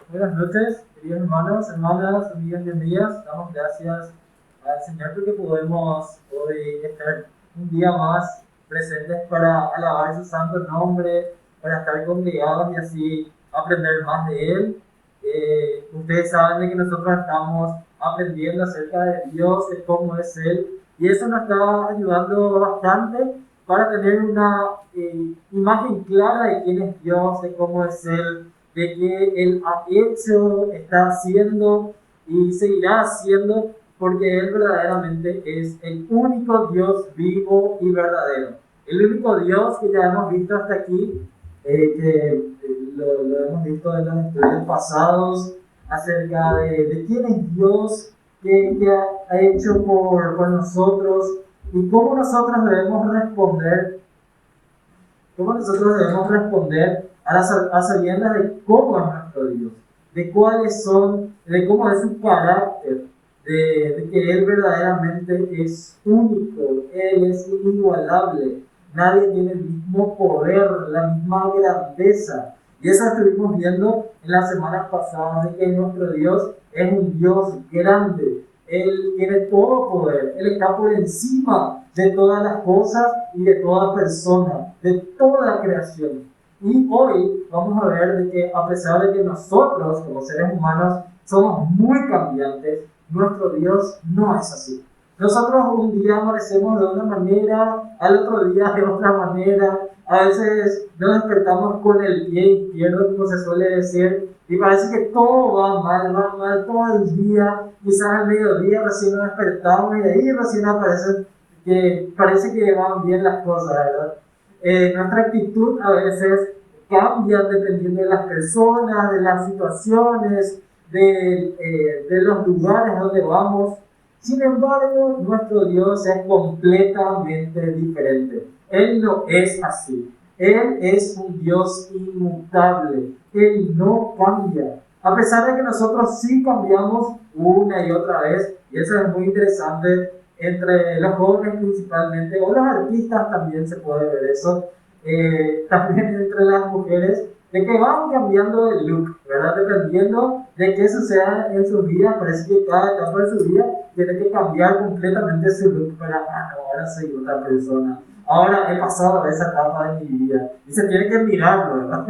Buenas noches, queridos hermanos, hermanas, amigas y amigas. Damos gracias al Señor porque podemos hoy estar un día más presentes para alabar su santo nombre, para estar congregados y así aprender más de Él. Ustedes saben de que nosotros estamos aprendiendo acerca de Dios, de cómo es Él, y eso nos está ayudando bastante para tener una imagen clara de quién es Dios, de cómo es Él, de que Él ha hecho, está haciendo y seguirá haciendo, porque Él verdaderamente es el único Dios vivo y verdadero. El único Dios que ya hemos visto hasta aquí, lo hemos visto en los estudios pasados, acerca de quién es Dios, que ha hecho por nosotros y cómo nosotros debemos responder a sabiendas de cómo es nuestro Dios, de cuáles son, de cómo es su carácter, de que Él verdaderamente es único, Él es inigualable, nadie tiene el mismo poder, la misma grandeza. Y eso estuvimos viendo en las semanas pasadas, de que nuestro Dios es un Dios grande, Él tiene todo poder, Él está por encima de todas las cosas y de toda persona, de toda la creación. Y hoy vamos a ver de que a pesar de que nosotros como seres humanos somos muy cambiantes, nuestro Dios no es así. Nosotros un día amanecemos de una manera, al otro día de otra manera, a veces nos despertamos con el pie izquierdo, como se suele decir, y parece que todo va mal todo el día, quizás al mediodía recién nos despertamos y ahí recién aparecen que parece que van bien las cosas, ¿verdad? Nuestra actitud a veces cambia dependiendo de las personas, de las situaciones, de los lugares donde vamos. Sin embargo, nuestro Dios es completamente diferente. Él no es así. Él es un Dios inmutable. Él no cambia. A pesar de que nosotros sí cambiamos una y otra vez, y eso es muy interesante, entre los jóvenes principalmente, o los artistas también se puede ver eso, también entre las mujeres, de que van cambiando de look, ¿verdad? Dependiendo de qué suceda en su vida, parece que cada etapa de su vida tiene que cambiar completamente su look para, no, ahora soy otra persona, ahora he pasado a esa etapa de mi vida, y se tiene que mirarlo, ¿verdad?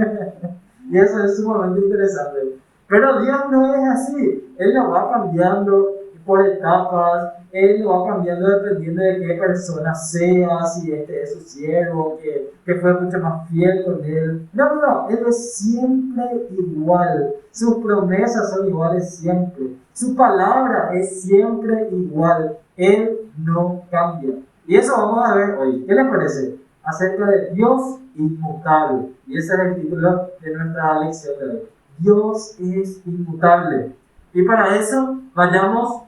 Y eso es sumamente interesante. Pero Dios no es así, Él lo va cambiando por etapas, Él lo va cambiando dependiendo de qué persona sea, si este es su siervo, que fue mucho más fiel con Él. No, Él es siempre igual, sus promesas son iguales siempre, su palabra es siempre igual, Él no cambia. Y eso vamos a ver hoy. ¿Qué les parece? Acerca de Dios inmutable. Y ese es el título de nuestra lección de hoy. Dios es inmutable. Y para eso vayamos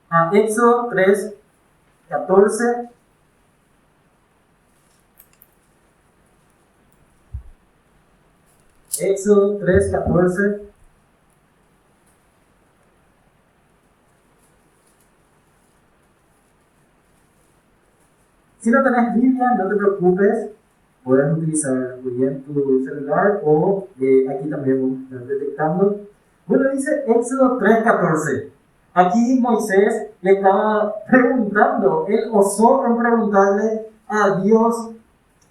a Éxodo 3, 14. Éxodo 3, 14. Si no tenés Biblia, no te preocupes, puedes utilizar muy bien tu celular o aquí también vamos a estar detectando. Bueno, dice Éxodo 3:14. Aquí Moisés le estaba preguntando, él osó en preguntarle a Dios,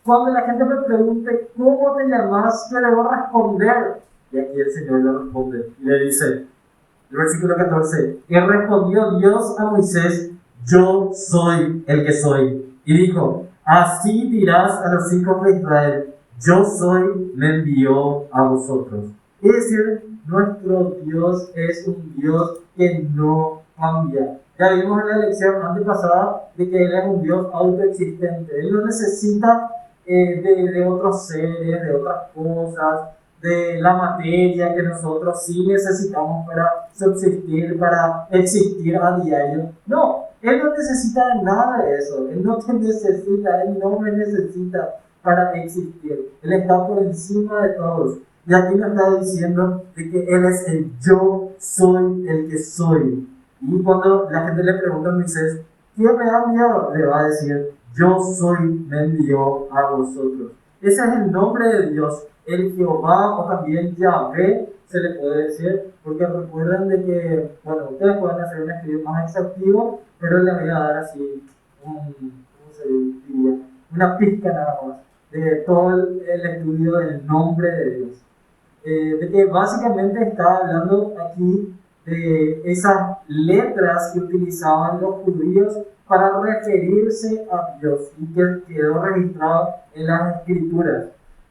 cuando la gente me pregunte, ¿cómo te llamas? Yo le voy a responder. Y aquí el Señor le responde y le dice, el versículo 14, y respondió Dios a Moisés, yo soy el que soy. Y dijo, así dirás a los hijos de Israel, yo soy, me envió a vosotros. Es decir, nuestro Dios es un Dios que no cambia. Ya vimos en la lección antepasada de que Él es un Dios autoexistente. Él no necesita de otros seres, de otras cosas, de la materia que nosotros sí necesitamos para subsistir, para existir a diario. No, Él no necesita nada de eso. Él no te necesita, Él no me necesita para existir. Él está por encima de todos. Y aquí nos está diciendo de que Él es el yo soy el que soy. Y cuando la gente le pregunta a Moisés, ¿quién me ha enviado? Le va a decir, yo soy, me envió a vosotros. Ese es el nombre de Dios. el Jehová o también Yahvé, se le puede decir, porque recuerden de que, bueno, ustedes pueden hacer un estudio más exhaustivo, pero les voy a dar así ¿cómo se diría? Una pizca nada más de todo el estudio del nombre de Dios. De que básicamente está hablando aquí de esas letras que utilizaban los judíos para referirse a Dios y que quedó registrado en las escrituras,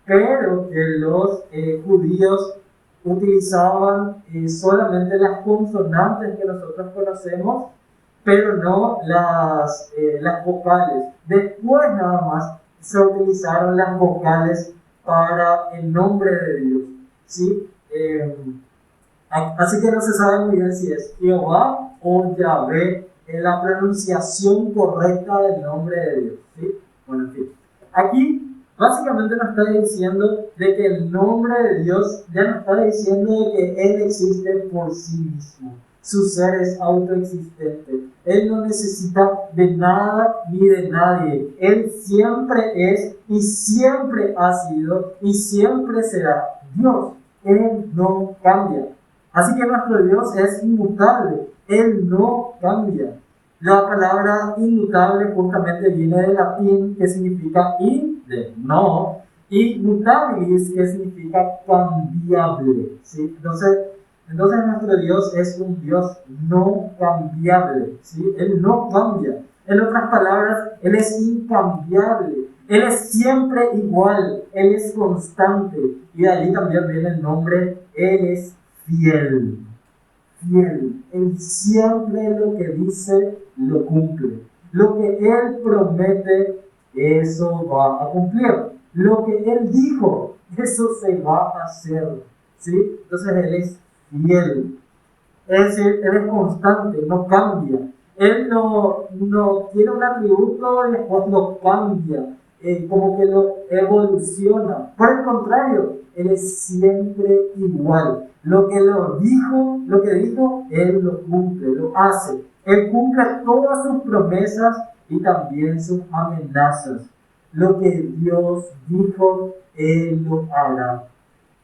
pero que los judíos utilizaban solamente las consonantes que nosotros conocemos, pero no las vocales. Después nada más se utilizaron las vocales para el nombre de Dios, ¿sí? Así que no se sabe muy bien si es Jehová o Yahvé en la pronunciación correcta del nombre de Dios, ¿sí? Bueno, en fin. Aquí básicamente nos está diciendo de que el nombre de Dios ya nos está diciendo de que Él existe por sí mismo. Su ser es autoexistente. Él no necesita de nada ni de nadie. Él siempre es y siempre ha sido y siempre será Dios. Él no cambia. Así que nuestro Dios es inmutable. Él no cambia. La palabra inmutable justamente viene del latín que significa de no, y mutabilis que significa cambiable, ¿sí? Entonces nuestro Dios es un Dios no cambiable, ¿sí? Él no cambia. En otras palabras, Él es incambiable. Él es siempre igual. Él es constante. Y de ahí también viene el nombre, Él es fiel. Fiel. Él siempre lo que dice, lo cumple. Lo que Él promete, eso va a cumplir. Lo que Él dijo, eso se va a hacer, ¿sí? Entonces Él es fiel. Es decir, Él es constante, no cambia. Él no tiene un atributo y después lo cambia, como que lo evoluciona. Por el contrario, Él es siempre igual. Lo que dijo, Él lo cumple, lo hace. Él cumple todas sus promesas y también sus amenazas. Lo que Dios dijo, Él lo hará.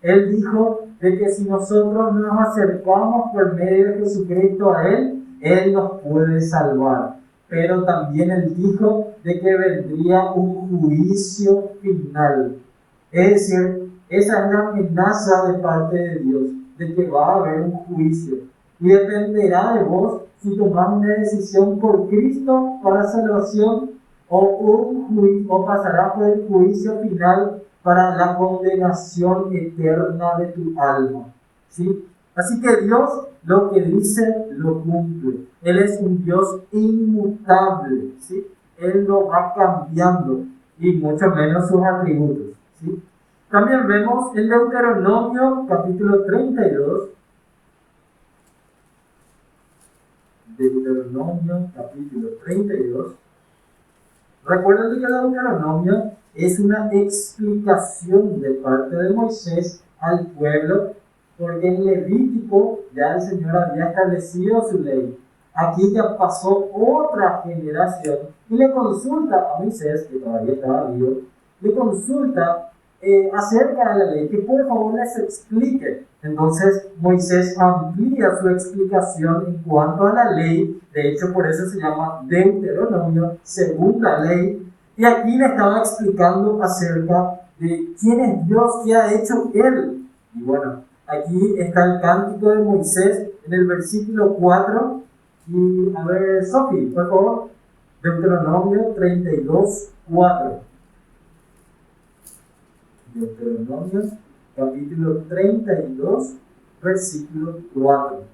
Él dijo de que si nosotros nos acercamos por medio de Jesucristo a Él nos puede salvar. Pero también Él dijo de que vendría un juicio final. Es decir, esa es la amenaza de parte de Dios, de que va a haber un juicio. Y dependerá de vos si tomás una decisión por Cristo para salvación o pasarás por el juicio final para la condenación eterna de tu alma, ¿sí? Así que Dios lo que dice, lo cumple. Él es un Dios inmutable, ¿sí? Él no va cambiando, y mucho menos sus atributos, ¿sí? También vemos en Deuteronomio capítulo 32, Deuteronomio capítulo 32. Recuerden que el Deuteronomio es una explicación de parte de Moisés al pueblo, porque en Levítico ya el Señor había establecido su ley. Aquí ya pasó otra generación y le consulta a Moisés, que todavía estaba vivo, le consulta acerca de la ley, que por favor les explique. Entonces Moisés amplía su explicación en cuanto a la ley. De hecho, por eso se llama Deuteronomio, segunda ley. Y aquí le estaba explicando acerca de quién es Dios, qué ha hecho Él. Y bueno, aquí está el cántico de Moisés en el versículo 4. Y a ver, Sofi, por favor, Deuteronomio 32, 4. Deuteronomio capítulo 32, versículo 4.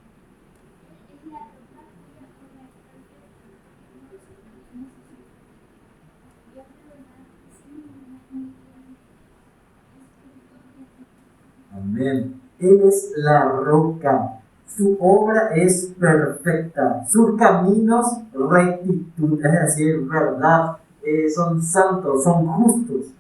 Amén. Él es la roca. Su obra es perfecta. Sus caminos, rectitud, es decir, verdad. Son santos, son justos.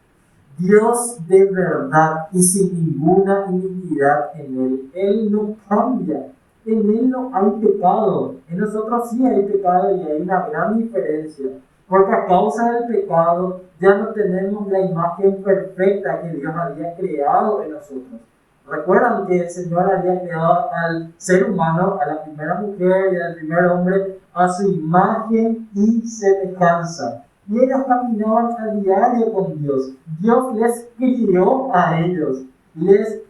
Dios de verdad y sin ninguna iniquidad en Él. Él no cambia. En Él no hay pecado. En nosotros sí hay pecado y hay una gran diferencia. porque a causa del pecado ya no tenemos la imagen perfecta que Dios había creado en nosotros. Recuerdan que el Señor había creado al ser humano, a la primera mujer y al primer hombre, a su imagen y semejanza. Y ellos caminaban a diario con Dios. Dios les crió a ellos, les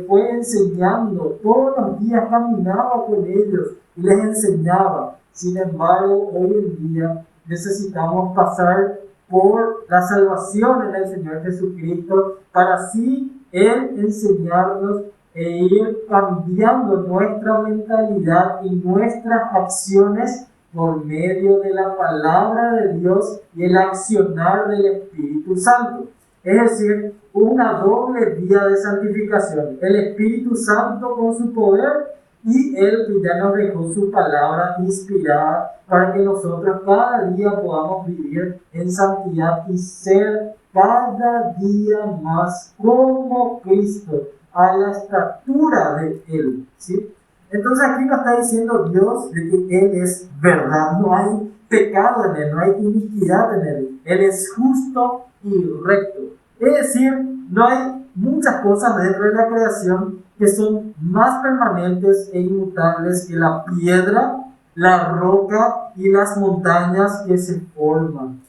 fue enseñando, todos los días caminaba con ellos y les enseñaba. Sin embargo, hoy en día necesitamos pasar por la salvación en el Señor Jesucristo para así Él enseñarnos e ir cambiando nuestra mentalidad y nuestras acciones por medio de la palabra de Dios y el accionar del Espíritu Santo. Es decir, una doble vía de santificación. El Espíritu Santo con su poder y Él que ya nos dejó su palabra inspirada para que nosotros cada día podamos vivir en santidad y ser cada día más como Cristo, a la estatura de Él, ¿sí? Entonces aquí nos está diciendo Dios de que Él es verdad, no hay pecado en Él, no hay iniquidad en Él, Él es justo y recto. Es decir, no hay muchas cosas dentro de la creación que son más permanentes e inmutables que la piedra, la roca y las montañas que se forman.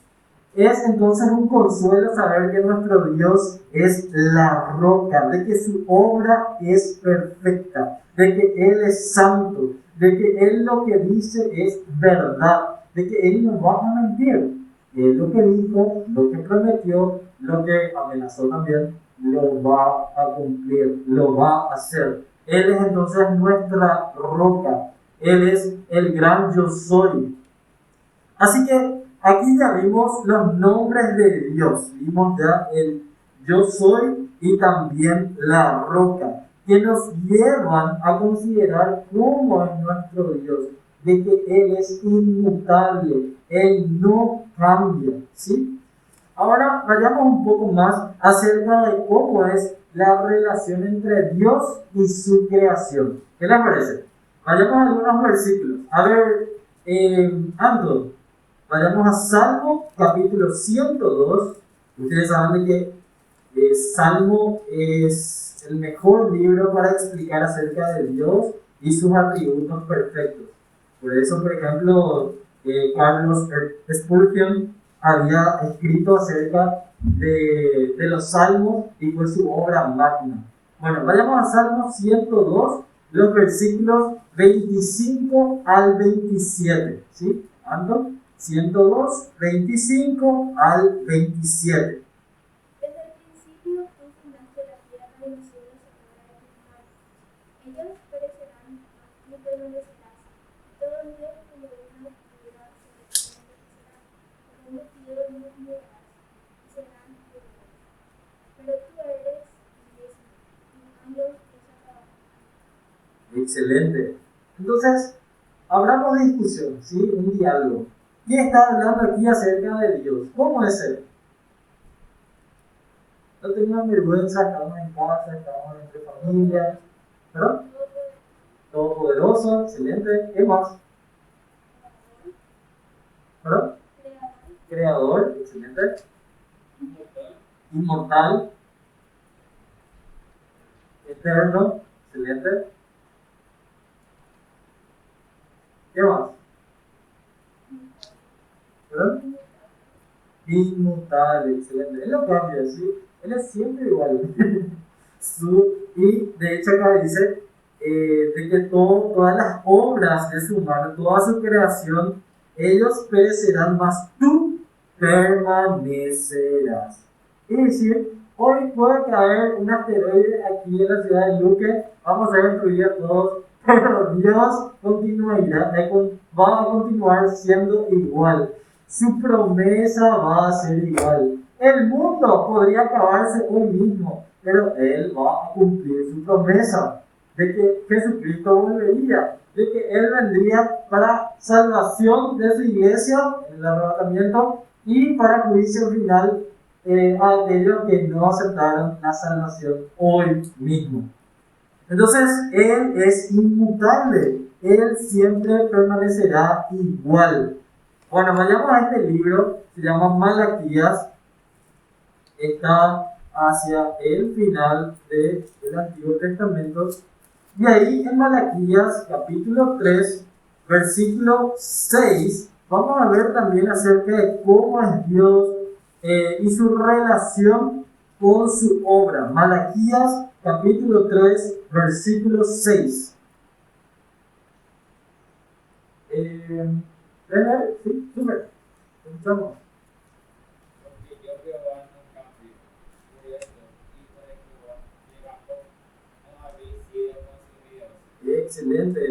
Es entonces un consuelo saber que nuestro Dios es la roca, de que su obra es perfecta, de que Él es santo, de que Él lo que dice es verdad, de que Él no va a mentir. Él lo que dijo, lo que prometió, lo que amenazó también, lo va a cumplir, lo va a hacer. Él es entonces nuestra roca, Él es el gran yo soy. Así que aquí ya vimos los nombres de Dios, vimos ya el yo soy y también la roca, que nos llevan a considerar cómo es nuestro Dios, de que Él es inmutable, Él no cambia, ¿sí? Ahora vayamos un poco más acerca de cómo es la relación entre Dios y su creación. ¿Qué les parece? Vayamos a algunos versículos. A ver, Anton, vayamos a Salmo capítulo 102. Ustedes saben que Salmo es el mejor libro para explicar acerca de Dios y sus atributos perfectos. Por eso, por ejemplo, Carlos Spurgeon había escrito acerca de los salmos y fue su obra magna. Bueno, vayamos a Salmo 102, los versículos 25 al 27. ¿Sí? Ando, 102, 25 al 27. Desde el principio tú fundaste la tierra y los cielos a obra de tus manos. Ellos perecerán, mas tú permanecerás. Todo Dios como una oscuridad sobre tu será, como un vestido no mudarás, y serán cubiertos. Pero tú eres mismo, tus años no se acabarán. Excelente. Entonces, hablamos de discusión, ¿sí? Un diálogo. ¿Quién está hablando aquí acerca de Dios? ¿Cómo es Él? No tengan vergüenza, estamos en casa, estamos entre familia, ¿verdad? Todopoderoso, excelente. ¿Qué más? ¿Verdad? Creador, excelente. Inmortal. Eterno, excelente. ¿Qué más? ¿Verdad? Inmutable, excelente. Él no cambia, ¿sí? Él es siempre igual. Y de hecho acá dice de que todas las obras de su mano, toda su creación, ellos perecerán, mas tú permanecerás. Es decir, hoy puede caer un asteroide aquí en la ciudad de Luque, vamos a destruir a todos, pero Dios va a continuar siendo igual. Su promesa va a ser igual. El mundo podría acabarse hoy mismo, pero Él va a cumplir su promesa de que Jesucristo volvería, de que Él vendría para salvación de su iglesia en el arrebatamiento y para juicio final a aquellos que no aceptaron la salvación hoy mismo. Entonces, Él es inmutable, Él siempre permanecerá igual. Bueno, vayamos a este libro, se llama Malaquías, está hacia el final del Antiguo Testamento. Y ahí en Malaquías, capítulo 3, versículo 6, vamos a ver también acerca de cómo es Dios y su relación con su obra. Malaquías, capítulo 3, versículo 6. ¿Ven? Sí, súper. Escuchamos. Porque yo Jehová no cambio, por eso, hijo de Jehová, de Jacob, no habéis sido consumidos. Excelente.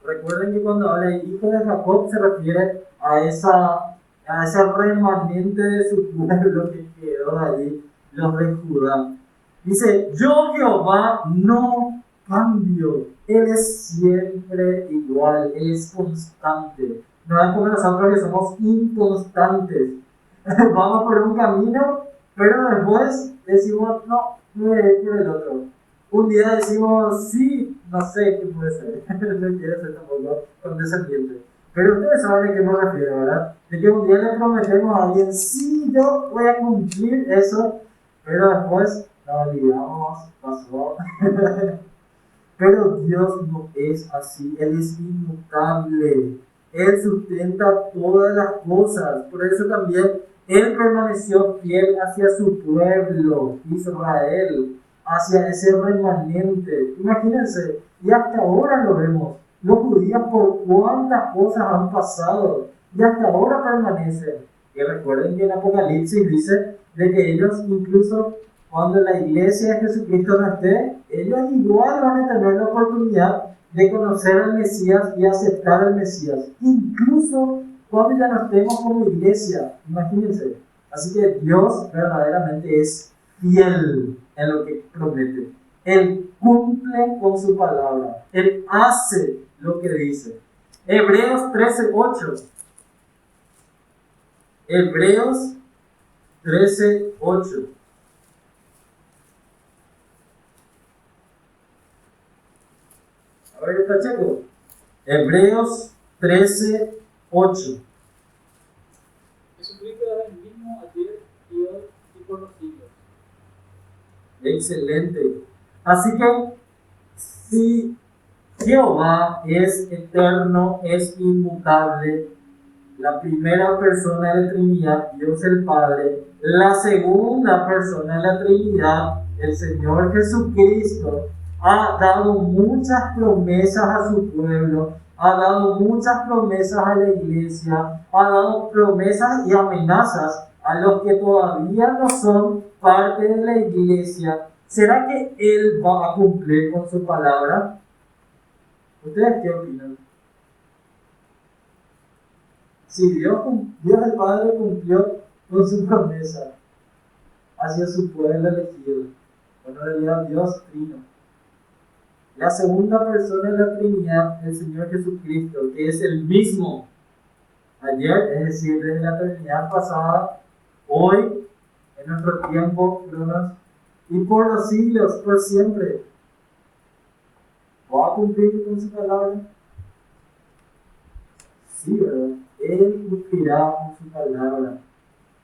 Recuerden que cuando habla de hijo de Jacob se refiere a ese remanente de su pueblo que quedó allí, los de Judá. Dice, yo Jehová no cambio. Él es siempre igual, Él es constante. No es como nosotros que somos inconstantes. Vamos por un camino, pero después decimos, no, me voy a ir por el otro. Un día decimos, sí, no sé qué puede ser, no quiero ser tampoco condescendiente. Pero ustedes saben a qué me refiero, ¿verdad? De que un día le prometemos a alguien, sí, yo voy a cumplir eso, pero después lo olvidamos, pasó. Pero Dios no es así, Él es inmutable, Él sustenta todas las cosas, por eso también Él permaneció fiel hacia su pueblo, Israel, hacia ese remanente. Imagínense, y hasta ahora lo vemos, los judíos por cuántas cosas han pasado, y hasta ahora permanecen. Y recuerden que en Apocalipsis dice de que ellos incluso cuando la iglesia de Jesucristo no esté, ellos igual van a tener la oportunidad de conocer al Mesías y aceptar al Mesías, incluso cuando ya no estemos como iglesia, imagínense. Así que Dios verdaderamente es fiel en lo que promete. Él cumple con su palabra, Él hace lo que dice. Hebreos 13:8. Hebreos 13:8. A ver, está checo. Hebreos 13:8. Jesucristo es el mismo ayer y hoy y por los siglos. Excelente. Así que si Jehová es eterno, es inmutable, la primera persona de la Trinidad, Dios el Padre, la segunda persona de la Trinidad, el Señor Jesucristo, ha dado muchas promesas a su pueblo, ha dado muchas promesas a la iglesia, ha dado promesas y amenazas a los que todavía no son parte de la iglesia. ¿Será que Él va a cumplir con su palabra? ¿Ustedes qué opinan? Si Dios el Padre cumplió con su promesa hacia su pueblo elegido, bueno, en realidad Dios trino. La segunda persona de la Trinidad, el Señor Jesucristo, que es el mismo ayer, es decir, desde la eternidad pasada, hoy, en nuestro tiempo, Cronos, y por los siglos, por siempre, ¿va a cumplir con su palabra? Sí, ¿verdad? Él cumplirá con su palabra.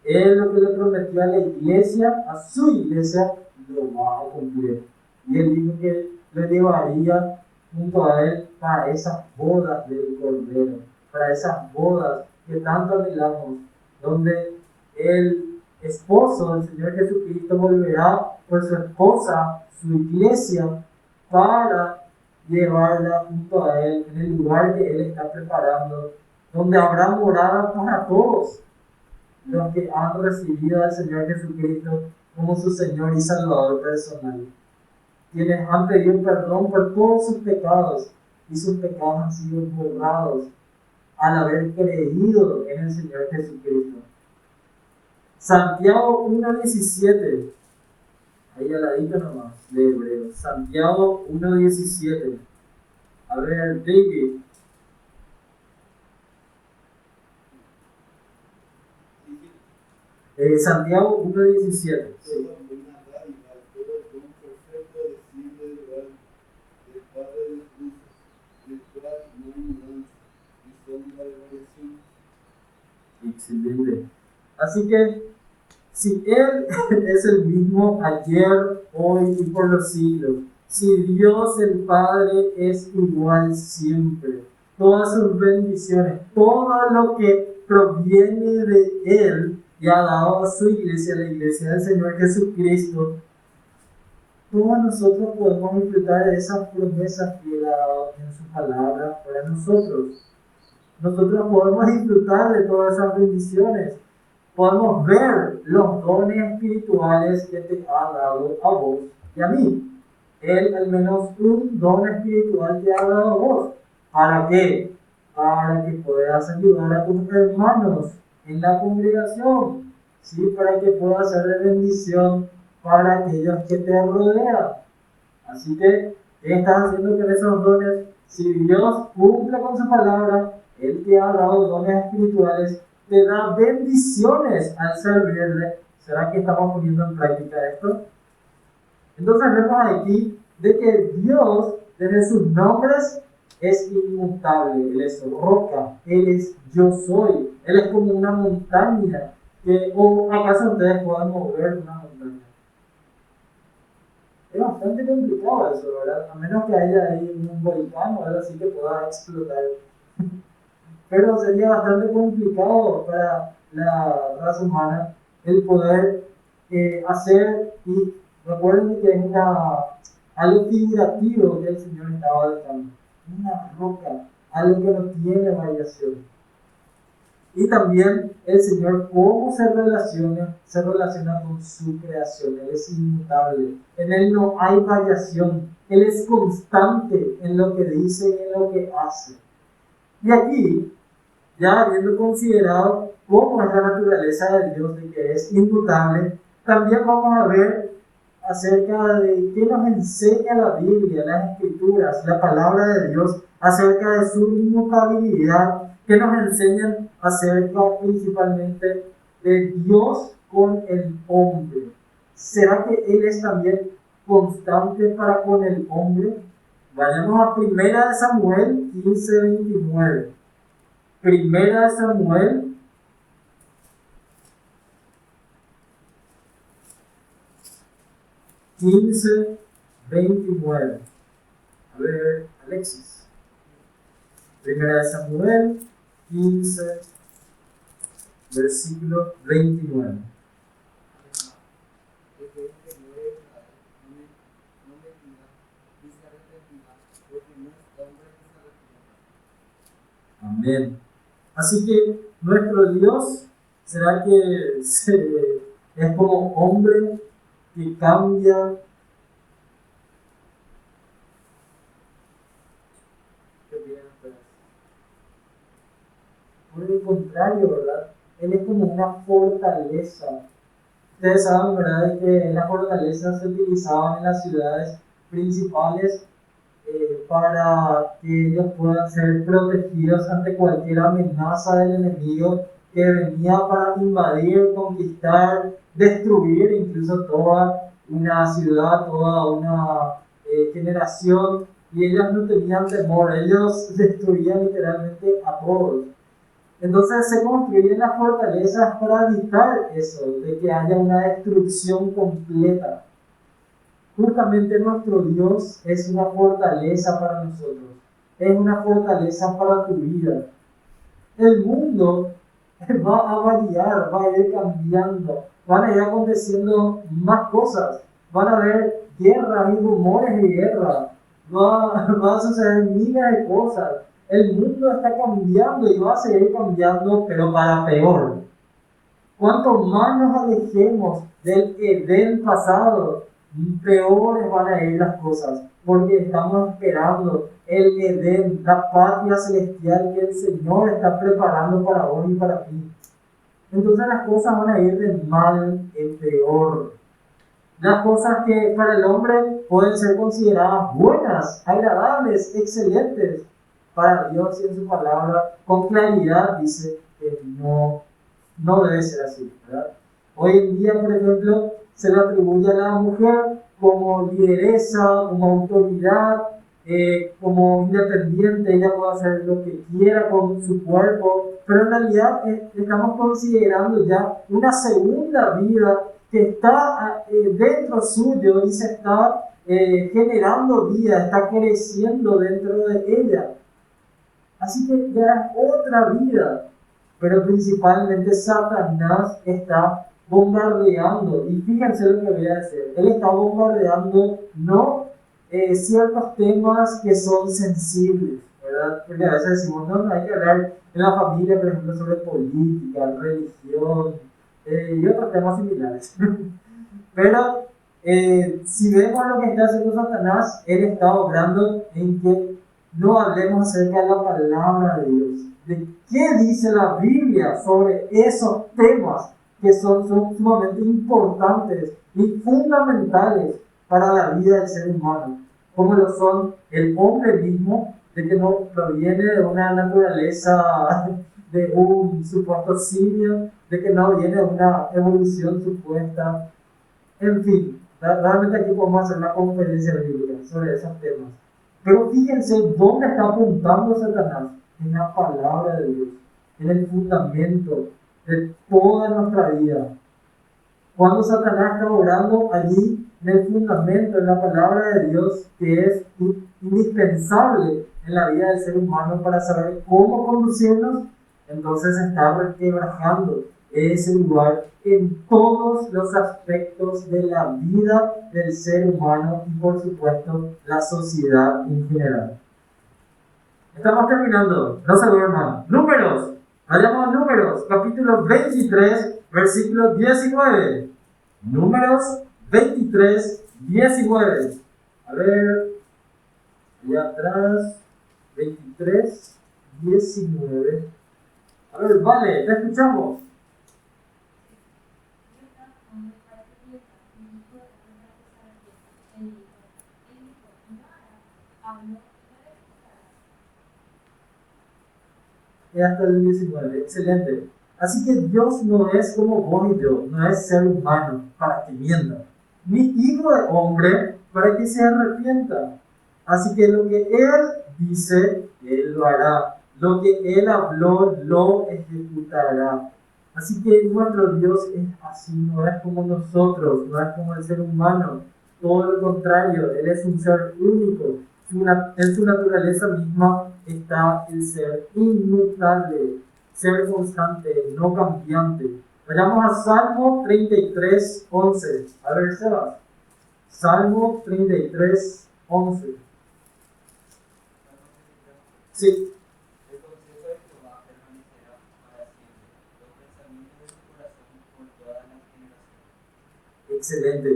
Él lo que le prometió a la iglesia, a su iglesia, lo va a cumplir. Y él dijo que lo llevaría junto a él para esas bodas del Cordero, para esas bodas que tanto anhelamos, donde el esposo del Señor Jesucristo volverá por su esposa, su iglesia, para llevarla junto a él en el lugar que él está preparando, donde habrá morada para todos los que han recibido al Señor Jesucristo como su Señor y Salvador personal, quienes han pedido perdón por todos sus pecados y sus pecados han sido borrados al haber creído en el Señor Jesucristo. Santiago 1:17, ahí al ladito nomás de Hebreos. Santiago 1:17. A ver, David. Santiago 1:17. Sí. Excelente. Así que, si Él es el mismo ayer, hoy y por los siglos, si Dios el Padre es igual siempre, todas sus bendiciones, todo lo que proviene de Él y ha dado a su iglesia, la iglesia del Señor Jesucristo, todos nosotros podemos disfrutar de esas promesas que Él ha dado en su palabra para nosotros. Nosotros podemos disfrutar de todas esas bendiciones. Podemos ver los dones espirituales que te ha dado a vos y a mí. Él al menos un don espiritual te ha dado a vos. ¿Para qué? Para que puedas ayudar a tus hermanos en la congregación. ¿Sí? Para que puedas ser de bendición para aquellos que te rodean. Así que, ¿qué estás haciendo con esos dones? Si Dios cumple con su palabra, Él te ha dado dones espirituales, te da bendiciones al servirle. ¿Será que estamos poniendo en práctica esto? Entonces vemos aquí de que Dios, desde sus nombres, es inmutable. Él es roca, Él es yo soy, Él es como una montaña. ¿O acaso ustedes pueden mover una montaña? Es bastante complicado eso, ¿verdad? A menos que haya ahí un volcán o algo así que pueda explotar. Pero sería bastante complicado para la raza humana el poder hacer, y recuerden que es algo figurativo que el Señor estaba dejando, una roca, algo que no tiene variación. Y también el Señor, cómo se relaciona con su creación. Él es inmutable, en Él no hay variación, Él es constante en lo que dice y en lo que hace. Y aquí, ya habiendo considerado cómo es la naturaleza de Dios, de que es inmutable, también vamos a ver acerca de qué nos enseña la Biblia, las Escrituras, la palabra de Dios, acerca de su inmutabilidad, que nos enseñan acerca principalmente de Dios con el hombre. ¿Será que Él es también constante para con el hombre? Vayamos a 1 Samuel 15:29. 1 Samuel 15:29. A ver, Alexis. 1 Samuel 15, versículo 29. Amén. Así que nuestro Dios, ¿será que es como hombre que cambia? Por el contrario, ¿verdad? Él es como una fortaleza. Ustedes saben, ¿verdad?, de que las fortalezas se utilizaban en las ciudades principales para que ellos puedan ser protegidos ante cualquier amenaza del enemigo que venía para invadir, conquistar, destruir incluso toda una ciudad, toda una generación. Y ellos no tenían temor, ellos destruían literalmente a todos. Entonces se construyen las fortalezas para evitar eso, de que haya una destrucción completa. Justamente nuestro Dios es una fortaleza para nosotros, es una fortaleza para tu vida. El mundo va a variar, va a ir cambiando, van a ir aconteciendo más cosas, van a haber guerras y rumores de guerra, va a suceder miles de cosas. El mundo está cambiando y va a seguir cambiando, pero para peor. Cuanto más nos alejemos del Edén pasado, peores van a ir las cosas, porque estamos esperando el Edén, la patria celestial que el Señor está preparando para vos y para ti. Entonces las cosas van a ir de mal en peor. Las cosas que para el hombre pueden ser consideradas buenas, agradables, excelentes, para Dios y en su palabra con claridad dice que no debe ser así, ¿verdad? Hoy en día, por ejemplo, se le atribuye a la mujer como lideresa, como autoridad, como independiente, ella puede hacer lo que quiera con su cuerpo, pero en realidad estamos considerando ya una segunda vida que está dentro suyo y se está generando vida, está creciendo dentro de ella. Así que ya es otra vida, pero principalmente Satanás está bombardeando, y fíjense lo que voy a decir, él está bombardeando no ciertos temas que son sensibles, ¿verdad? Porque a veces decimos, no, no hay que hablar en la familia, por ejemplo, sobre política, religión y otros temas similares. Pero si vemos lo que está haciendo Satanás, él está obrando en que no hablemos acerca de la palabra de Dios, de qué dice la Biblia sobre esos temas que son sumamente importantes y fundamentales para la vida del ser humano, como lo son el hombre mismo, de que no proviene de una naturaleza de un supuesto simio, de que no viene de una evolución supuesta, en fin, realmente aquí podemos hacer una conferencia bíblica sobre esos temas. Pero fíjense dónde está apuntando Satanás, en la palabra de Dios, en el fundamento de toda nuestra vida. Cuando Satanás está orando allí en el fundamento, en la palabra de Dios, que es indispensable en la vida del ser humano para saber cómo conducirnos, entonces está resquebrajando ese lugar en todos los aspectos de la vida del ser humano y por supuesto la sociedad en general. Estamos terminando, no se duerman. Números, vayamos a Números, capítulo 23, versículo 19. Números 23, 19. A ver, allá atrás, 23, 19. A ver, vale, te escuchamos. Y hasta el 19, excelente. Así que Dios no es como vos y yo, no es ser humano para que mienta, ni hijo de hombre para que se arrepienta. Así que lo que Él dice, Él lo hará. Lo que Él habló, lo ejecutará. Así que nuestro Dios es así, no es como nosotros, no es como el ser humano. Todo lo contrario, Él es un ser único. En su naturaleza misma está el ser inmutable, ser constante, no cambiante. Vayamos a Salmo 33, 11. A ver, Sebas. Salmo 33, 11. Sí. El consejo de Jehová permanecerá para siempre, los pensamientos de su corazón por todas las generaciones. Excelente.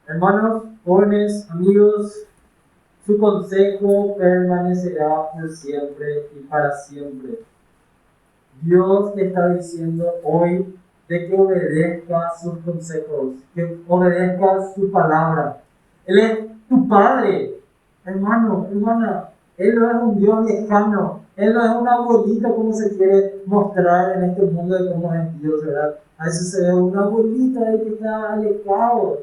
Hermanos, jóvenes, amigos, su consejo permanecerá por siempre y para siempre. Dios te está diciendo hoy de que obedezcas sus consejos, que obedezcas su palabra. Él es tu Padre, hermano, hermana. Él no es un Dios lejano. Él no es un abuelito como se quiere mostrar en este mundo de cómo es Dios, ¿verdad? A veces se ve una abuelita de que está alejado.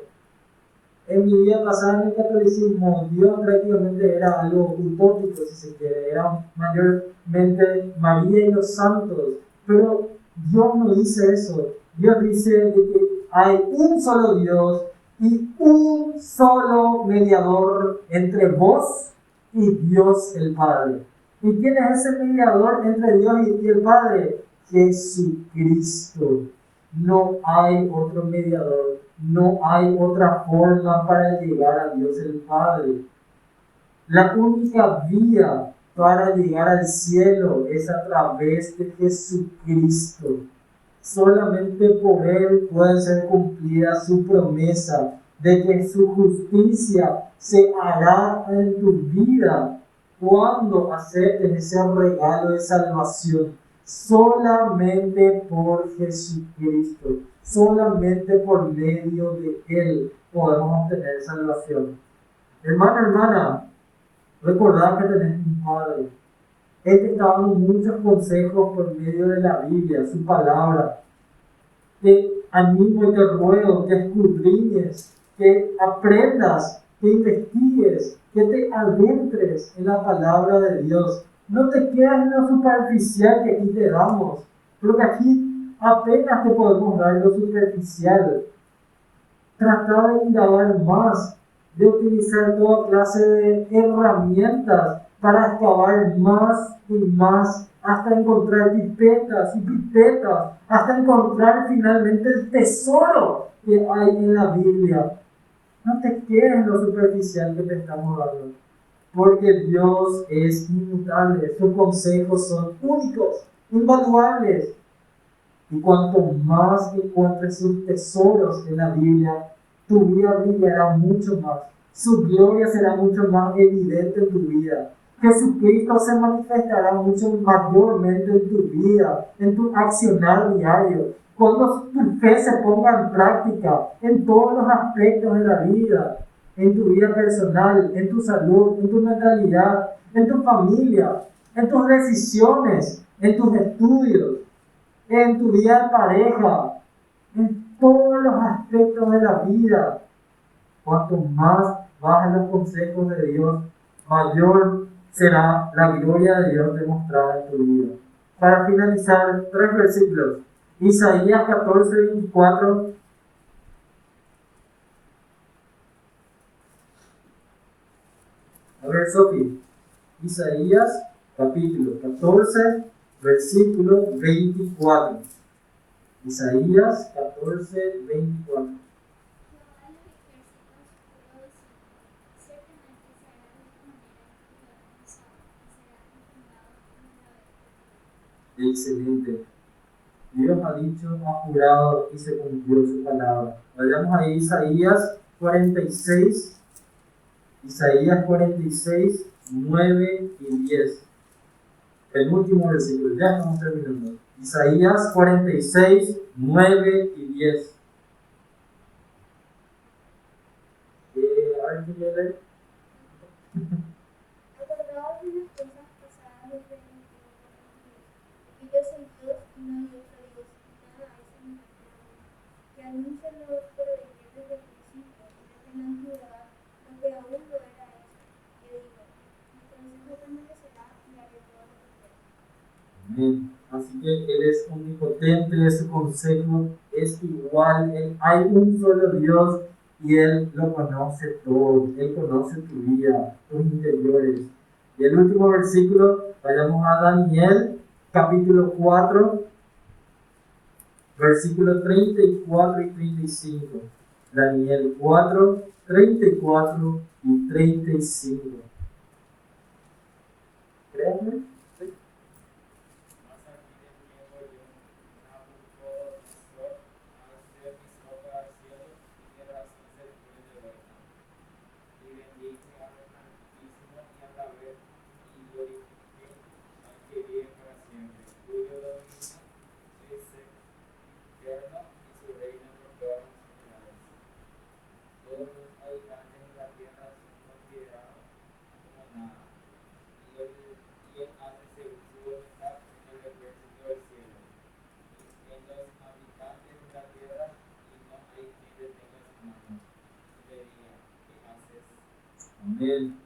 En mi vida pasada en el catolicismo, Dios prácticamente era algo utópico, si se quiere, era mayormente María y los santos, pero Dios no dice eso. Dios dice de que hay un solo Dios y un solo mediador entre vos y Dios el Padre. ¿Y quién es ese mediador entre Dios y el Padre? Jesucristo. No hay otro mediador, no hay otra forma para llegar a Dios el Padre. La única vía para llegar al cielo es a través de Jesucristo. Solamente por Él puede ser cumplida su promesa de que su justicia se hará en tu vida cuando aceptes ese regalo de salvación. Solamente por Jesucristo, solamente por medio de Él podemos obtener salvación. Hermano, hermana, recordad que tenés un Padre. Él te está dando muchos consejos por medio de la Biblia, su palabra. Te animo y te ruego que escudriñes, que aprendas, que investigues, que te adentres en la palabra de Dios. No te quedes en lo superficial que aquí te damos, porque aquí apenas te podemos dar lo superficial. Tratar de indagar más, de utilizar toda clase de herramientas para excavar más y más hasta encontrar pipetas y pipetas, hasta encontrar finalmente el tesoro que hay en la Biblia. No te quedes en lo superficial que te estamos dando, porque Dios es inmutable, sus consejos son únicos, invaluables. Y cuanto más encuentres sus tesoros en la Biblia, tu vida brillará mucho más. Su gloria será mucho más evidente en tu vida. Jesucristo se manifestará mucho mayormente en tu vida, en tu accionar diario. Cuando tu fe se ponga en práctica en todos los aspectos de la vida, en tu vida personal, en tu salud, en tu mentalidad, en tu familia, en tus decisiones, en tus estudios, en tu vida de pareja, en todos los aspectos de la vida. Cuanto más bajes los consejos de Dios, mayor será la gloria de Dios demostrada en tu vida. Para finalizar, 3 versículos. Isaías 14, 24. A ver, Sofi. Isaías capítulo 14, versículo 24. Isaías 14, 24. Excelente. Dios ha dicho, ha jurado y se cumplió su palabra. Vayamos a Isaías 46, Isaías 46, 9 y 10. El último versículo, ya estamos terminando. Isaías 46, 9 y 10. A ver, ¿qué quiere leer? Acordaos de las cosas pasadas desde el antiguo conocido, que yo soy Dios y no hay otro Dios, y nada hay semejante a mí, que anuncia lo por venir desde el principio, y desde la antigüedad, lo que aún no era hecho, que digo, mi consejo permanecerá y haré todo lo que quiero. Amén. Así que Él es omnipotente, su consejo es igual. Hay un solo Dios y Él lo conoce todo. Él conoce tu vida, tus interiores. Y el último versículo, vayamos a Daniel, capítulo 4, versículos 34 y 35. Daniel 4, 34 y 35. Créanme. Amén.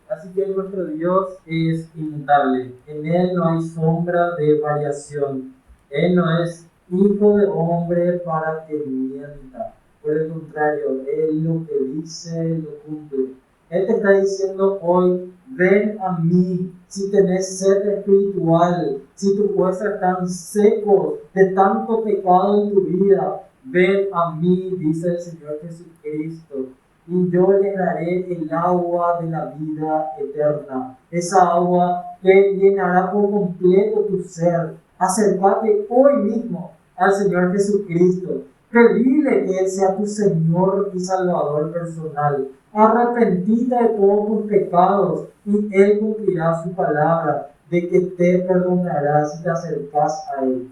Así que nuestro Dios es inmutable. En Él no hay sombra de variación. Él no es hijo de hombre para que mienta. Por el contrario, Él lo que dice lo cumple. Él te está diciendo hoy, ven a mí si tenés sed espiritual, si tus huesos están secos de tanto pecado en tu vida. Ven a mí, dice el Señor Jesucristo, y yo les daré el agua de la vida eterna. Esa agua que llenará por completo tu ser. Acércate hoy mismo al Señor Jesucristo. Pedile que Él sea tu Señor y Salvador personal. Arrepentite de todos tus pecados y Él cumplirá su palabra de que te perdonará si te acercas a Él.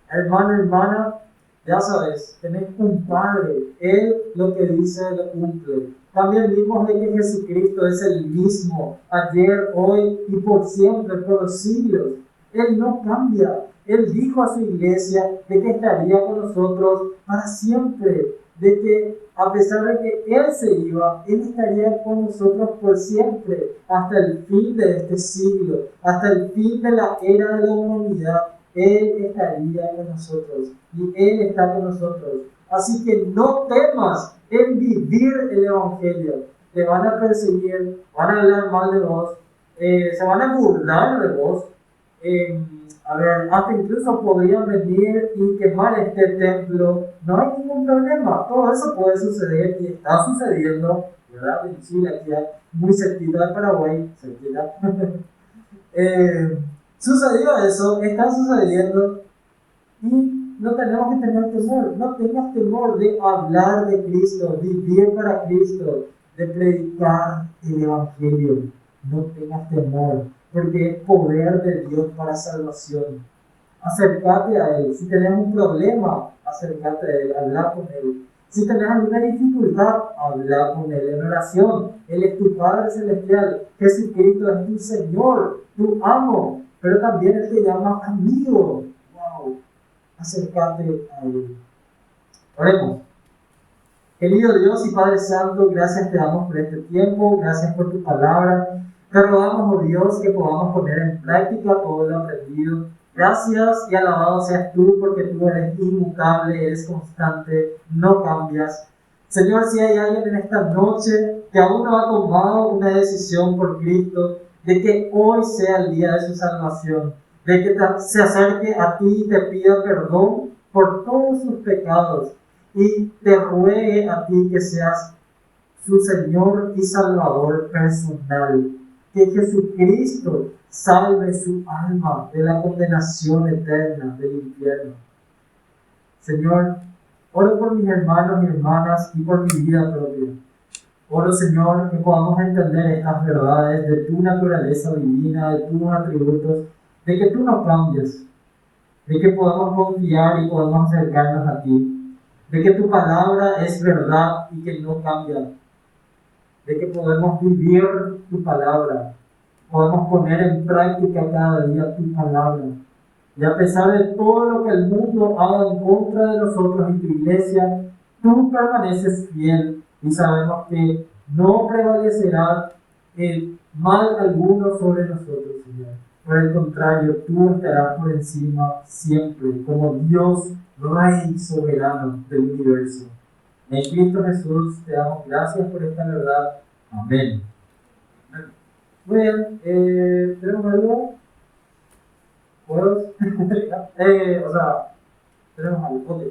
Hermano, hermana, ya sabes, tenés un Padre, Él lo que dice lo cumple. También vimos de que Jesucristo es el mismo, ayer, hoy y por siempre, por los siglos. Él no cambia. Él dijo a su iglesia de que estaría con nosotros para siempre. de que a pesar de que Él se iba, Él estaría con nosotros por siempre, hasta el fin de este siglo, hasta el fin de la era de la humanidad. Él estaría con nosotros y Él está con nosotros. Así que no temas en vivir el Evangelio. Te van a perseguir, van a hablar mal de vos, se van a burlar de vos. Hasta incluso podrían venir y quemar este templo. No hay ningún problema. Todo eso puede suceder y está sucediendo, ¿verdad? En Chile, aquí muy cerquita de Paraguay, cerquita. Sucedió eso, está sucediendo y no tenemos que tener temor. No tengas temor de hablar de Cristo, vivir para Cristo, de predicar el Evangelio. No tengas temor, porque es poder de Dios para salvación. Acércate a Él. Si tenés un problema, acércate a Él, habla con Él. Si tenés alguna dificultad, habla con Él en oración. Él es tu Padre Celestial. Jesucristo es tu Señor, tu amo. Pero también Él te llama amigo. Wow. Acércate a Él. Oremos. Querido Dios y Padre Santo, gracias te damos por este tiempo. Gracias por tu palabra. Te rogamos, oh Dios, que podamos poner en práctica todo lo aprendido. Gracias y alabado seas tú, porque tú eres inmutable, eres constante, no cambias. Señor, si hay alguien en esta noche que aún no ha tomado una decisión por Cristo, de que hoy sea el día de su salvación, de que se acerque a ti y te pida perdón por todos sus pecados y te ruegue a ti que seas su Señor y Salvador personal. Que Jesucristo salve su alma de la condenación eterna del infierno. Señor, oro por mis hermanos y hermanas y por mi vida propia. Oro, Señor, que podamos entender estas verdades de tu naturaleza divina, de tus atributos, de que tú no cambias, de que podamos confiar y podamos acercarnos a ti, de que tu palabra es verdad y que no cambia, de que podemos vivir tu palabra, podemos poner en práctica cada día tu palabra. Y a pesar de todo lo que el mundo haga en contra de nosotros y tu iglesia, tú permaneces fiel y sabemos que no prevalecerá el mal alguno sobre nosotros, Señor. Por el contrario, tú estarás por encima siempre, como Dios, Rey soberano del universo. En Cristo Jesús te damos gracias por esta verdad. Amén. Muy bien, ¿tenemos algo? ¿Puedo? Tenemos algo. Ok.